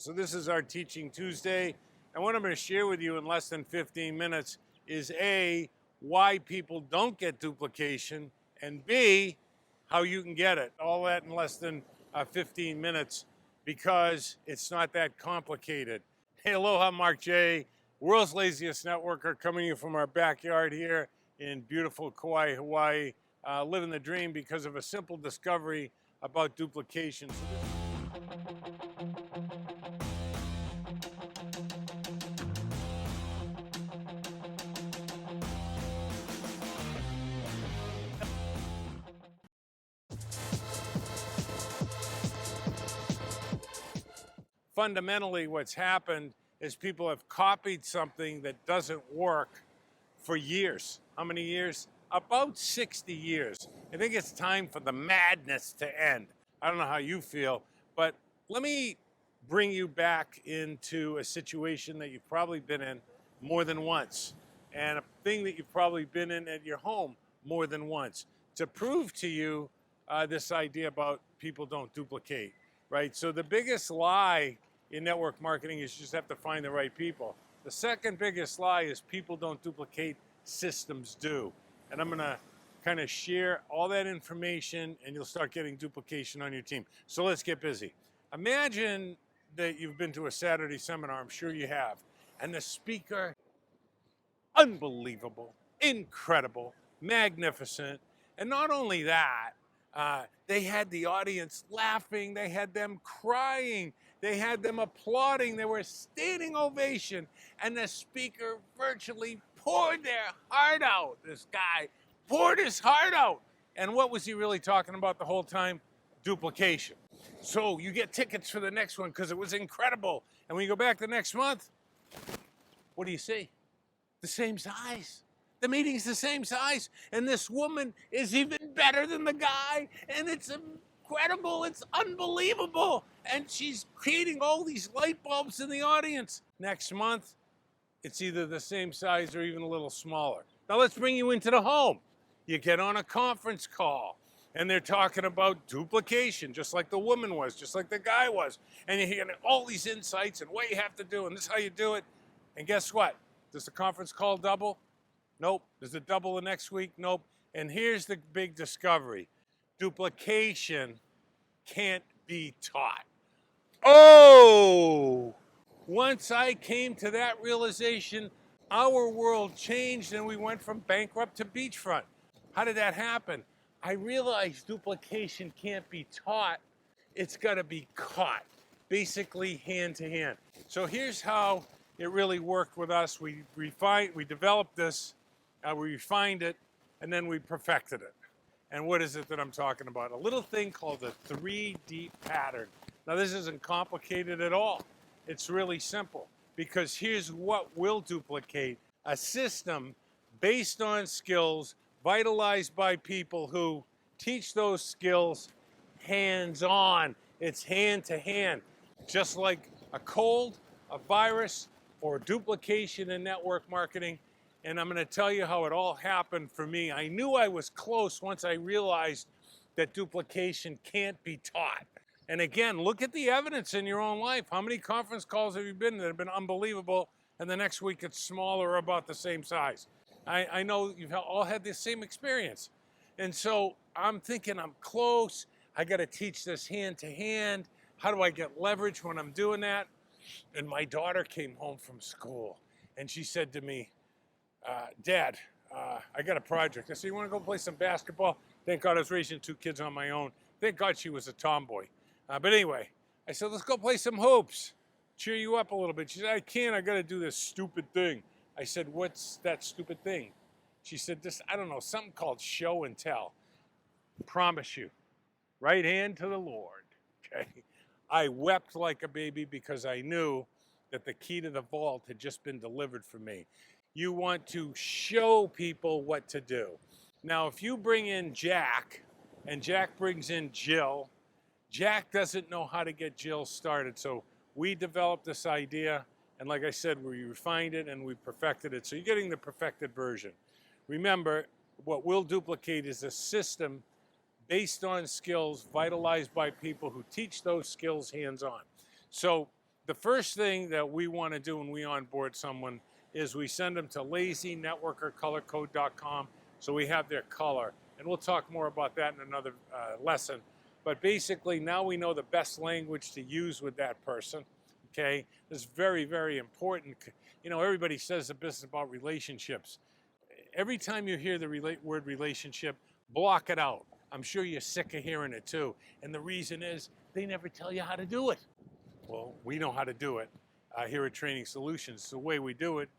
So this is our Teaching Tuesday, and what I'm going to share with you in less than 15 minutes is A, why people don't get duplication, and B, how you can get it. All that in less than 15 minutes because it's not that complicated. Hey, aloha, Mark J, world's laziest networker, coming to you from our backyard here in beautiful Kauai, Hawaii, living the dream because of a simple discovery about duplication. Fundamentally, what's happened is people have copied something that doesn't work for years. How many years? About 60 years. I think it's time for the madness to end. I don't know how you feel, but let me bring you back into a situation that you've probably been in more than once, and a thing that you've probably been in at your home more than once, to prove to you this idea about people don't duplicate, right? So the biggest lie in network marketing is you just have to find the right people. The second biggest lie is people don't duplicate, systems do. And I'm gonna kind of share all that information and you'll start getting duplication on your team. So let's get busy. Imagine that you've been to a Saturday seminar, I'm sure you have, and the speaker, unbelievable, incredible, magnificent, and not only that, they had the audience laughing, they had them crying, they had them applauding, they were a standing ovation, and the speaker virtually poured their heart out. This guy poured his heart out. And what was he really talking about the whole time? Duplication. So you get tickets for the next one because it was incredible. And when you go back the next month, what do you see? The same size. The meeting's the same size, and this woman is even better than the guy, and it's incredible, it's unbelievable, and she's creating all these light bulbs in the audience. Next month, it's either the same size or even a little smaller. Now let's bring you into the home. You get on a conference call, and they're talking about duplication, just like the woman was, just like the guy was, and you're hearing all these insights and what you have to do, and this is how you do it, and guess what? Does the conference call double? Nope. Does it double the next week? Nope. And here's the big discovery. Duplication can't be taught. Oh! Once I came to that realization, our world changed and we went from bankrupt to beachfront. How did that happen? I realized duplication can't be taught. It's got to be caught, basically hand to hand. So here's how it really worked with us. We developed this, we refined it, and then we perfected it. And what is it that I'm talking about? A little thing called the 3D pattern. Now this isn't complicated at all. It's really simple because here's what will duplicate: a system based on skills vitalized by people who teach those skills hands-on. It's hand to hand, just like a cold, a virus, or duplication in network marketing. And I'm going to tell you how it all happened for me. I knew I was close once I realized that duplication can't be taught. And again, look at the evidence in your own life. How many conference calls have you been in that have been unbelievable, and the next week it's smaller or about the same size? I know you've all had the same experience. And so I'm thinking I'm close. I got to teach this hand to hand. How do I get leverage when I'm doing that? And my daughter came home from school and she said to me, Dad, I got a project. I said, you want to go play some basketball? Thank God I was raising two kids on my own. Thank God she was a tomboy. But anyway, I said, let's go play some hoops. Cheer you up a little bit. She said, I can't. I got to do this stupid thing. I said, what's that stupid thing? She said, I don't know, something called show and tell. Promise you, right hand to the Lord. Okay. I wept like a baby because I knew that the key to the vault had just been delivered for me. You want to show people what to do. Now, if you bring in Jack and Jack brings in Jill, Jack doesn't know how to get Jill started. So we developed this idea, and like I said, we refined it and we perfected it. So you're getting the perfected version. Remember, what we'll duplicate is a system based on skills vitalized by people who teach those skills hands-on. So The first thing that we want to do when we onboard someone is we send them to lazynetworkercolorcode.com so we have their color. And we'll talk more about that in another lesson. But basically, now we know the best language to use with that person. Okay, this is very, very important. You know, everybody says the business about relationships. Every time you hear the word relationship, block it out. I'm sure you're sick of hearing it too. And the reason is they never tell you how to do it. Well, we know how to do it here at Training Solutions. The way we do it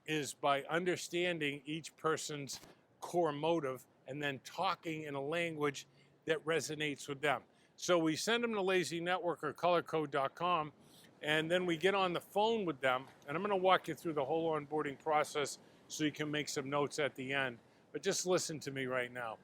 is by understanding each person's core motive and then talking in a language that resonates with them. So we send them to lazynetworkercolorcode.com, and then we get on the phone with them, and I'm going to walk you through the whole onboarding process so you can make some notes at the end. But just listen to me right now.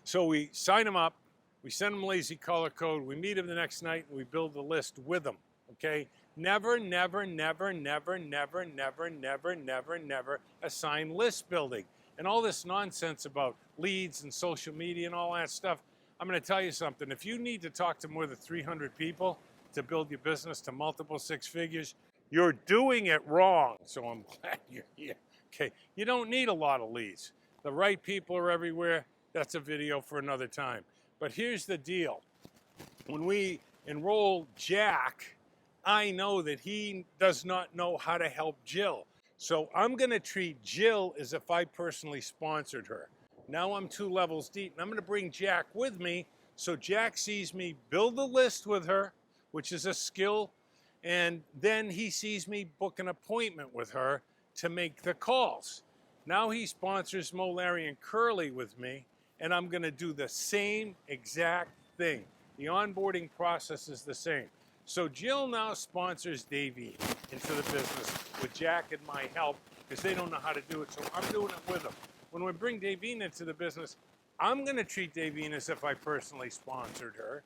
So we sign them up, we send them Lazy Color Code, we meet them the next night, and we build the list with them, okay? Never, never, never, never, never, never, never, never, never assign list building. And all this nonsense about leads and social media and all that stuff, I'm going to tell you something. If you need to talk to more than 300 people to build your business to multiple six figures, you're doing it wrong. So I'm glad you're here. Okay, you don't need a lot of leads. The right people are everywhere. That's a video for another time. But here's the deal. When we enroll Jack, I know that he does not know how to help Jill. So I'm going to treat Jill as if I personally sponsored her. Now I'm 2 levels deep, and I'm going to bring Jack with me so Jack sees me build the list with her, which is a skill, and then he sees me book an appointment with her to make the calls. Now he sponsors Mo, Larry, and Curly with me, and I'm going to do the same exact thing. The onboarding process is the same. So Jill now sponsors Davey into the business with Jack and my help because they don't know how to do it. So I'm doing it with them. When we bring Davine into the business, I'm going to treat Davine as if I personally sponsored her.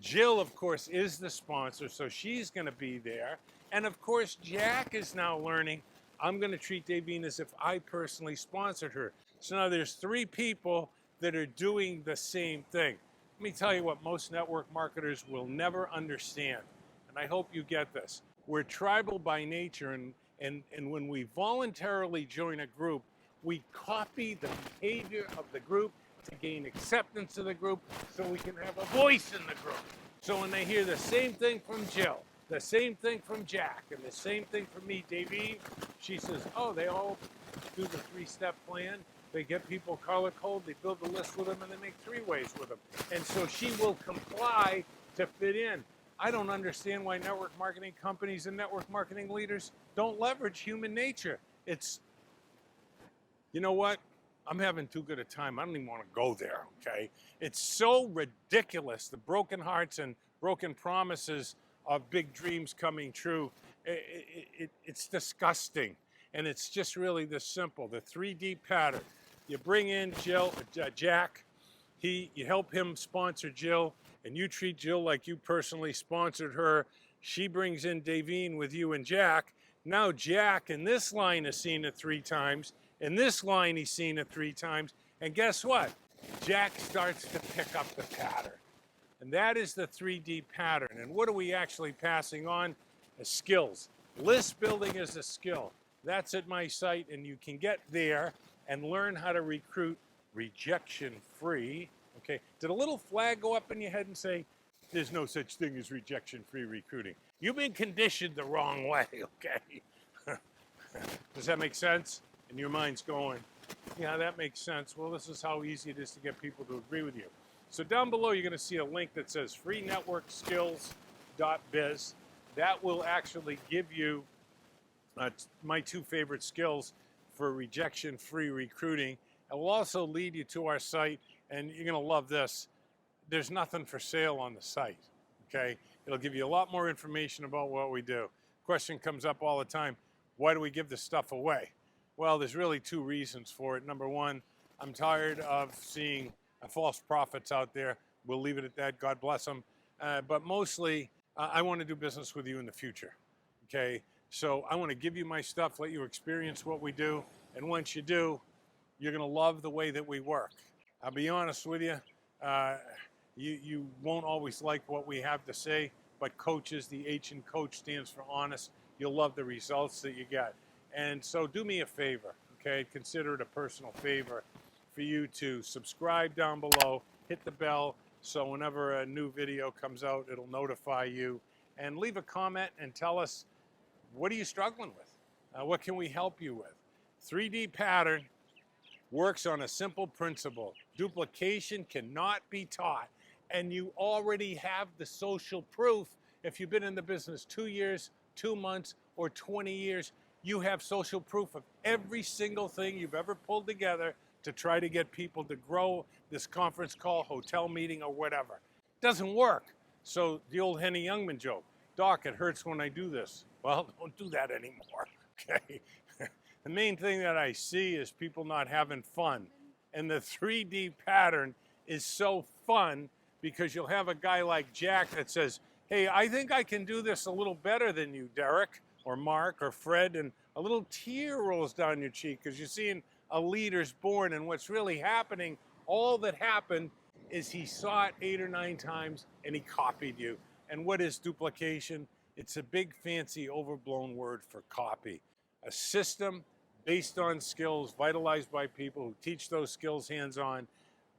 Jill, of course, is the sponsor, so she's going to be there. And of course, Jack is now learning. I'm going to treat Davine as if I personally sponsored her. So now there's 3 people that are doing the same thing. Let me tell you what most network marketers will never understand. And I hope you get this. We're tribal by nature, and when we voluntarily join a group, we copy the behavior of the group to gain acceptance of the group so we can have a voice in the group. So when they hear the same thing from Jill, the same thing from Jack, and the same thing from me, Davine, she says, oh, they all do the 3-step plan. They get people color code, they build a list with them, and they make 3-ways with them. And so she will comply to fit in. I don't understand why network marketing companies and network marketing leaders don't leverage human nature. It's, you know what? I'm having too good a time. I don't even want to go there, okay? It's so ridiculous, the broken hearts and broken promises of big dreams coming true. It's disgusting. And it's just really this simple, the 3D pattern. You bring in Jack, you help him sponsor Jill, and you treat Jill like you personally sponsored her. She brings in Davine with you and Jack. Now Jack in this line has seen it 3 times. In this line, he's seen it 3 times. And guess what? Jack starts to pick up the pattern. And that is the 3D pattern. And what are we actually passing on? Skills. List building is a skill. That's at my site, and you can get there and learn how to recruit rejection-free. Okay, did a little flag go up in your head and say, there's no such thing as rejection-free recruiting? You've been conditioned the wrong way, okay? Does that make sense? And your mind's going, yeah, that makes sense. Well, this is how easy it is to get people to agree with you. So down below, you're going to see a link that says freenetworkskills.biz. That will actually give you my 2 favorite skills for rejection-free recruiting. It will also lead you to our site, and you're going to love this. There's nothing for sale on the site, okay? It'll give you a lot more information about what we do. Question comes up all the time, why do we give this stuff away? Well, there's really 2 reasons for it. Number 1, I'm tired of seeing false prophets out there. We'll leave it at that. God bless them. But mostly, I want to do business with you in the future, okay? So I want to give you my stuff, let you experience what we do. And once you do, you're going to love the way that we work. I'll be honest with you, you won't always like what we have to say, but coaches. The H in coach stands for honest. You'll love the results that you get. And so do me a favor, okay? Consider it a personal favor for you to subscribe down below, hit the bell, so whenever a new video comes out, it'll notify you. And leave a comment and tell us, what are you struggling with? What can we help you with? 3D pattern works on a simple principle. Duplication cannot be taught. And you already have the social proof. If you've been in the business 2 years, 2 months, or 20 years, you have social proof of every single thing you've ever pulled together to try to get people to grow this conference call, hotel meeting, or whatever. Doesn't work. So the old Henny Youngman joke, Doc, it hurts when I do this. Well, don't do that anymore, okay? The main thing that I see is people not having fun. And the 3D pattern is so fun because you'll have a guy like Jack that says, hey, I think I can do this a little better than you, Derek, or Mark, or Fred, and a little tear rolls down your cheek because you're seeing a leader's born, and what's really happening, all that happened is he saw it 8 or 9 times and he copied you. And what is duplication? It's a big, fancy, overblown word for copy. A system based on skills, vitalized by people who teach those skills hands-on.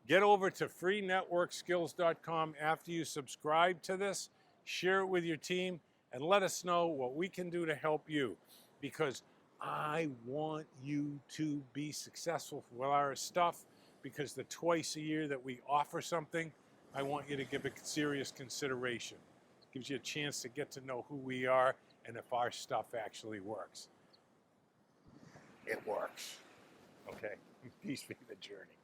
Get over to freenetworkskills.com after you subscribe to this, share it with your team, and let us know what we can do to help you, because I want you to be successful with our stuff, because the twice a year that we offer something, I want you to give it serious consideration. It gives you a chance to get to know who we are and if our stuff actually works. It works. Okay, peace be the journey.